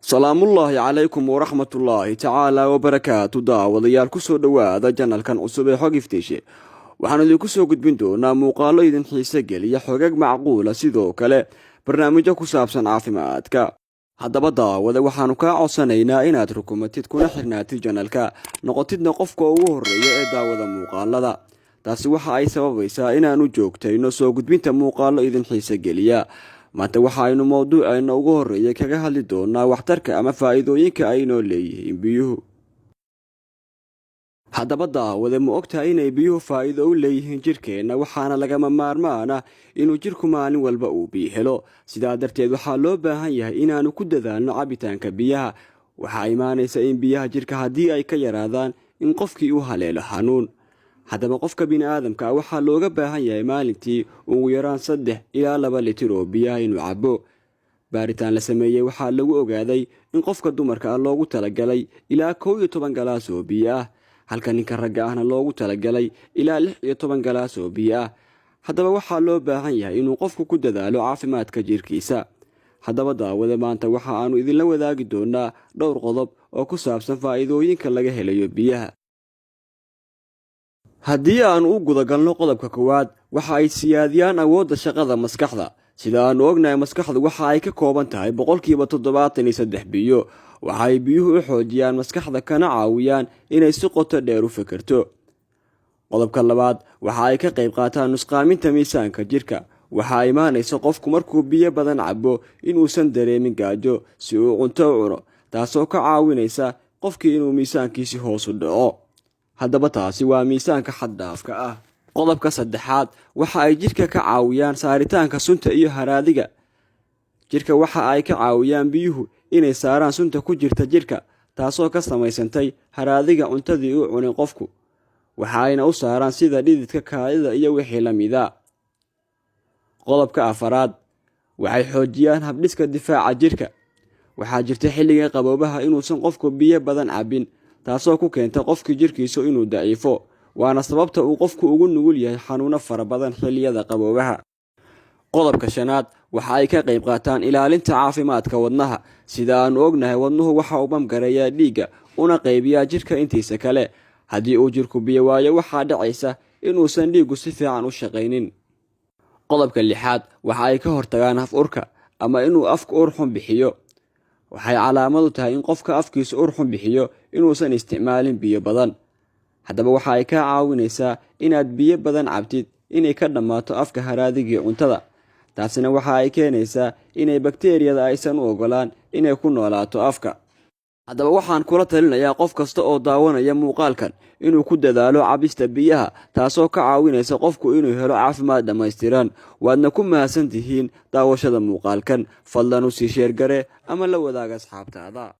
سلام الله عليكم ورحمة الله تعالى وبركاته. داوديال كسو دوادا جنال كان عصوبي حق افتيشي waxaan idinku soo gudbin doonaa muuqaallo idin xiise geliya xogag macquula sidoo kale barnaamijyo ku saabsan caafimaadka. haddaba daawada waxaanu kaa codsanaynaa inaad rukumatid kuna xirnaatid janalka noqotidna qofka ugu horeeya ee daawada muuqaalada. taasi waxa ay sababaysaa inaanu joogtayno soo gudbinta muuqaallo idin xiise geliya. maanta waxaaynu mowduucayna ugu horeeya kaga hadli doonaa waxtarka ama faa'iidooyinka ay noo leeyihiin biyuhu. haddaba daawada ma ogtahay inay biyuhu faa'iido u leeyihiin jirkeenna, waxaana lagama maarmaan ah inuu jirku maalin walba uu biyo helo. sidaa darteed waxaa loo baahan yahay inaanu ku dadaalno cabitaanka biyaha. waxaa imaanaysa in biyaha jirka haddii ay ka yaraadaan in qofkii uu haleelo xanuun. haddaba qofka bini'aadamka waxaa looga baahan yahay maalintii ugu yaraan 3 ilaa 2 litir oo biyaha inuu cabo. baaritaan la sameeyey waxaa lagu ogaaday in qofka dumarka loogu talagalay ilaa 11 galaas oo biyo ah, halka ninka ragga ahna loogu talagalay ilaa 16 galaas oo biyo ah. haddaba waxaa loo baahan yahay inuu qofku ku dadaalo caafimaadka jirkiisa. haddaba daawada maanta waxa aanu idinla wadaagi doonaa dhowr qodob oo ku saabsan faa'iidooyinka laga helayo biyaha. haddii aanu u gudagalno qodobka koowaad, waxa ay siyaadiyaan awoodda shaqada maskaxda. sida aanu ognahay, maskaxdu waxa ay ka kooban tahay 73% biyo. waxa ay biyuhu u xoojiyaan maskaxda kana caawiyaan inay si qoto dheer u fikirto. qodobka labaad, waxa ay ka qayb qaataan nusqaaminta miisaanka jirka. waxaa imaanaysa qofku markuu biyo badan cabo inuusan dareemin gaajo si uu cunto u cuno, taasoo ka caawinaysa qofkii inuu miisaankiisi hoos u dhaco. haddaba taasi waa miisaanka xad-dhaafka ah. qodobka saddexaad, waxa ay jirka ka caawiyaan saaritaanka sunta iyo haraadiga. jirka waxa ay ka caawiyaan biyuhu inay saaraan sunta ku jirta jirka, taasoo ka samaysantay haraadiga cuntadii uu cunay qofku. waxa ayna u saaraan sida dhididka, kaadida iyo wixii la mida. qodobka afaraad, waxay xoojiyaan habdhiska difaaca jirka. waxaa jirta xilliga qaboobaha inuusan qofku biyo badan cabin, taasoo ku keenta qofkii jirkiisu inuu daciifo, waana sababta uu qofku ugu nugul yahay xanuuno fara badan xilliyada qaboobaha. qodobka shanaad, waxa ay ka qayb qaataan ilaalinta caafimaadka wadnaha. sida aanu ognahay, wadnuhu waxa uu bamgareeyaa dhiigga una qaybiyaa jirka intiisa kale. haddii uu jirku biyo waayo, waxaa dhacaysa inuusan dhiiggu si fiican u shaqaynin. qodobka lixaad, waxa ay ka hortagaan haf urka ama inuu afka ur xun bixiyo. waxay calaamadu tahay in qofka afkiisa ur xun bixiyo inuusan isticmaalin biyo badan. haddaba waxa ay kaa caawinaysaa inaad biyo badan cabtid inay ka dhammaato afka haraadigii cuntada. taasina waxa ay keenaysaa inay bakteeriyada aysan u ogolaan inay ku noolaato afka. haddaba waxaan kula talinayaa qof kasta oo daawanaya muuqaalkan inuu ku dadaalo cabista biyaha, taasoo ka caawinaysa qofku inuu helo caafimaad dhammaystiran. waadna ku mahadsan tihiin daawashada muuqaalkan. fadlan u sii sheer gare ama la wadaaga asxaabtaada.